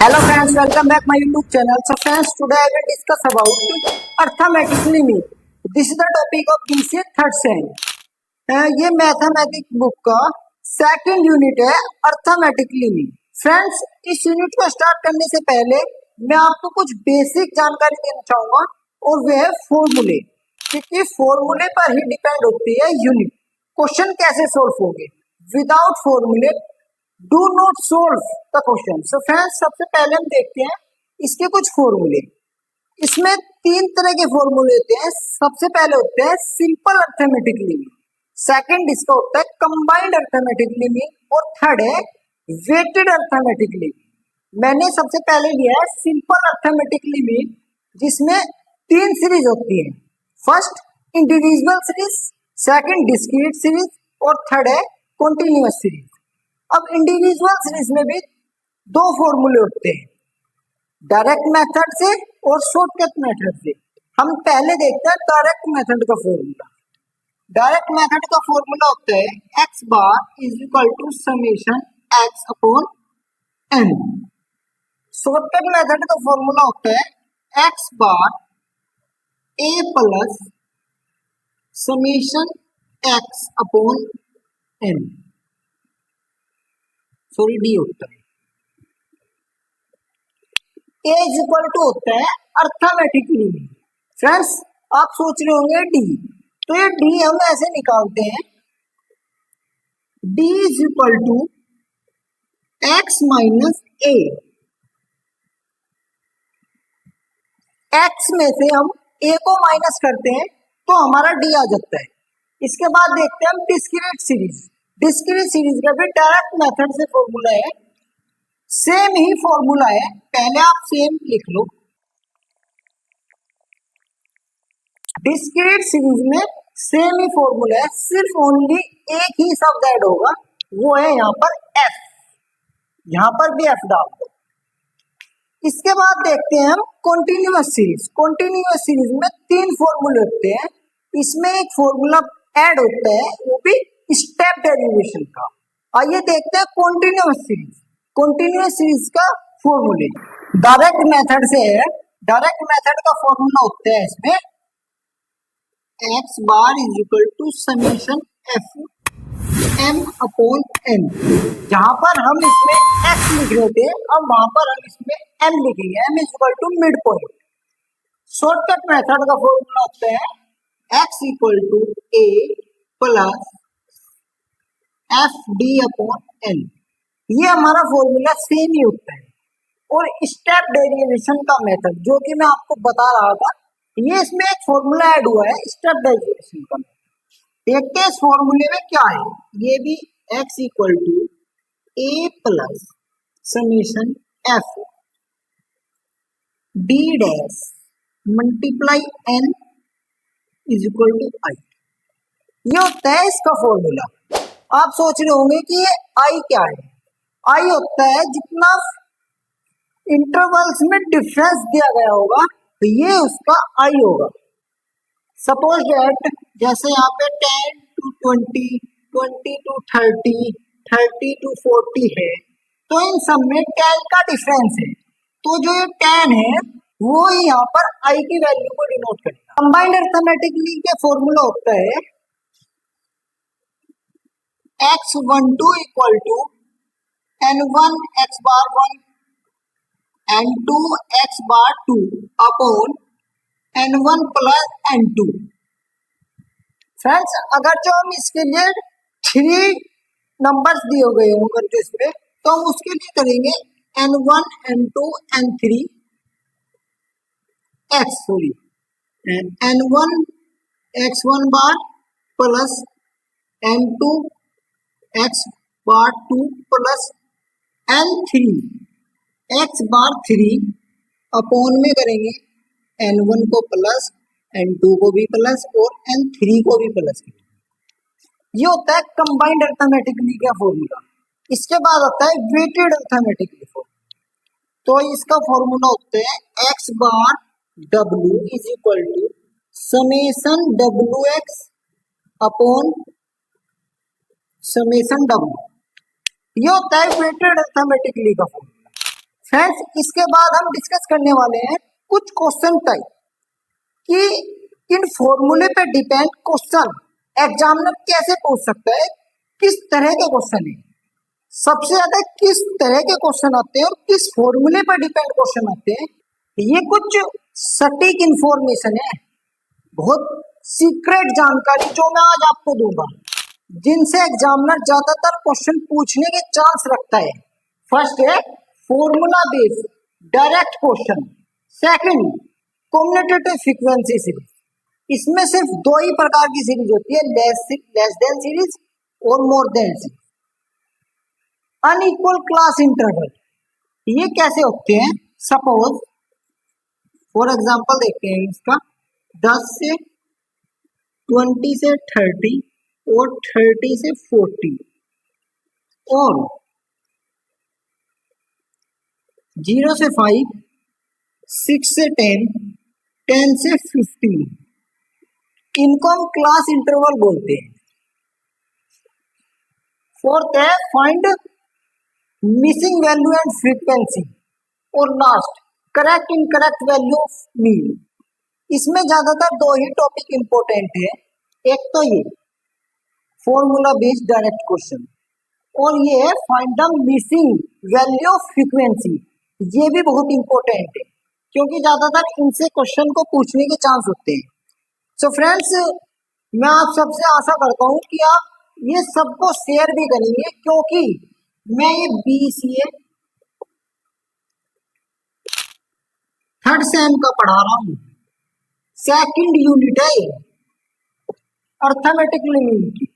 Hello friends, welcome back my YouTube channel. So friends, today I will discuss about arithmetic limit. This is the topic of BCA third sem. ये mathematics book का second unit है arithmetic limit. Friends, इस unit को start करने से पहले मैं आपको कुछ बेसिक जानकारी देना चाहूंगा और वह है फॉर्मूले, क्योंकि फॉर्मूले पर ही डिपेंड होती है यूनिट. क्वेश्चन कैसे सोल्व होंगे विदाउट फॉर्मूले, do not solve the question. So friends, सबसे पहले हम देखते हैं इसके कुछ फॉर्मूले. इसमें तीन तरह के फॉर्मूले होते हैं. सबसे पहले होते हैं सिंपल अर्थमेटिक लिमिट, सेकंड इसका होता है कंबाइंड अर्थमेटिक लिमिट और थर्ड है वेटेड अर्थमेटिक लिमिट. मैंने सबसे पहले लिया है सिंपल अर्थमेटिक लिमिट, जिसमें तीन सीरीज होती है. First individual series, second discrete series और थर्ड है कॉन्टिन्यूअस सीरीज. अब इंडिविजुअल सीरीज में भी दो फॉर्मूले होते हैं, डायरेक्ट मेथड से और शॉर्टकट मेथड से. हम पहले देखते हैं डायरेक्ट मेथड का फॉर्मूला. डायरेक्ट मेथड का फॉर्मूला होता है x bar is equal to summation x upon n. Shortcut method का फॉर्मूला होता है x bar a plus summation x upon n, sorry d होता है. ए इज इक्वल टू होता है अर्थमेटिक लिमिट. फ्रेंड्स, आप सोच रहे होंगे डी, तो ये डी हम ऐसे निकालते हैं, D is equal to X minus A. X में से हम ए को माइनस करते हैं तो हमारा डी आ जाता है. इसके बाद देखते हैं हम डिस्क्रीट सीरीज. डिस्क्रीट सीरीज का भी डायरेक्ट मेथड से फॉर्मूला है, सेम ही फॉर्मूला है. पहले आप सेम लिख लो. डिस्क्रीट सीरीज में सेम ही फॉर्मूला है, सिर्फ ओनली एक ही शब्द ऐड होगा, वो है यहाँ पर एफ. यहाँ पर भी एफ डाल दो. इसके बाद देखते हैं हम कॉन्टिन्यूअस सीरीज. कॉन्टिन्यूअस सीरीज में तीन फॉर्मूले होते हैं. इसमें एक फॉर्मूला ऐड होता है, वो भी स्टेप डेरिवेशन का. आइए देखते हैं कॉन्टिन्यूअस सीरीज. कॉन्टिन्यूअस सीरीज का फॉर्मूले डायरेक्ट मेथड से है. डायरेक्ट मेथड का फॉर्मूला होता है इसमें X bar is equal to summation F M upon N. जहां पर हम इसमें एक्स लिख रहे थे, अब वहां पर हम इसमें एम लिखेंगे. M is equal to mid point. Shortcut method का फॉर्मूला होता है X equal to A plus F D upon N. ये हमारा फॉर्मूला सेम ही होता है. और स्टेप डेरिवेशन का मेथड, जो कि मैं आपको बता रहा था, ये इसमें एक फॉर्मूला ऐड हुआ है स्टेप डेरिवेशन का. देखते हैं इस फॉर्मूले में क्या है. ये भी x equal to A plus summation f d dash multiply n is equal to i. ये होता है इसका फॉर्मूला. आप सोच रहे होंगे कि ये आई क्या है. आई होता है जितना इंटरवल्स में डिफरेंस दिया गया होगा, तो ये उसका आई होगा. सपोज दैट जैसे यहाँ पे 10 to 20, 20 to 30, 30 to 40 है, तो इन सब में 10 का डिफरेंस है. तो जो ये 10 है वो ही यहाँ पर आई की वैल्यू को डिनोट करेगा. कंबाइंड अर्थमेटिकली के फॉर्मूला होता है x12 equal to n1 x bar 1 n2 x bar 2 upon n1 plus n2. Friends, अगर जो हम इसके लिए 3 नंबर्स दिए गए होंगे तो इसमें, तो हम उसके लिए करेंगे n1 n2 n3 x, sorry n1 x1 बार plus n2 x bar 2 plus n3 x बार 3 अपॉन में करेंगे n1 को प्लस n2 को भी प्लस और n3 को भी प्लस करेंगे. ये होता है कंबाइंड अर्थमेटिकली का फॉर्मूला. इसके बाद होता है वेटेड अर्थमेटिकली फॉर्मूला. तो इसका फॉर्मूला होता है x bar w is equal to summation W X upon summation W. ये होता है वेटेड अर्थमेटिकली का फॉर्मूला. फ्रेंड्स इसके बाद हम डिस्कस करने वाले हैं कुछ क्वेश्चन टाइप कि इन फॉर्मूले पे डिपेंड क्वेश्चन एग्जामिनर कैसे पूछ सकता है, किस तरह के क्वेश्चन है, सबसे ज्यादा किस तरह के क्वेश्चन आते हैं और किस फॉर्मूले पर डिपेंड क्वेश्चन आते हैं। ये कुछ सटीक इंफॉर्मेशन है, बहुत सीक्रेट जानकारी जो मैं आज आपको दूंगा, जिनसे एग्जामिनर ज्यादातर क्वेश्चन पूछने के चांस रखता है। फर्स्ट है formula based direct question, second cumulative frequency series. इसमें सिर्फ दो ही प्रकार की सीरीज होती है, लेस देन सीरीज और more than series. Unequal class interval, ये कैसे होते हैं? सपोज फॉर एग्जांपल देखते हैं इसका 10 से 20 से 30 और 30 से 40 और 0 से 5, 6 से 10, 10 से 15, इनको हम क्लास इंटरवल बोलते हैं। फोर्थ है find missing value and frequency और last correct incorrect value of mean. इसमें ज्यादातर दो ही टॉपिक इंपॉर्टेंट है, एक तो ये फॉर्मूला बेस्ड डायरेक्ट क्वेश्चन और ये है find the missing value of frequency. ये भी बहुत इंपॉर्टेंट है क्योंकि ज्यादातर इनसे क्वेश्चन को पूछने के चांस होते हैं। सो फ्रेंड्स, मैं आप सबसे आशा करता हूं कि आप ये सबको शेयर भी करेंगे क्योंकि मैं ये BCA थर्ड सेम का पढ़ा रहा हूं, सेकंड यूनिट है अर्थमेटिक लिमिट की।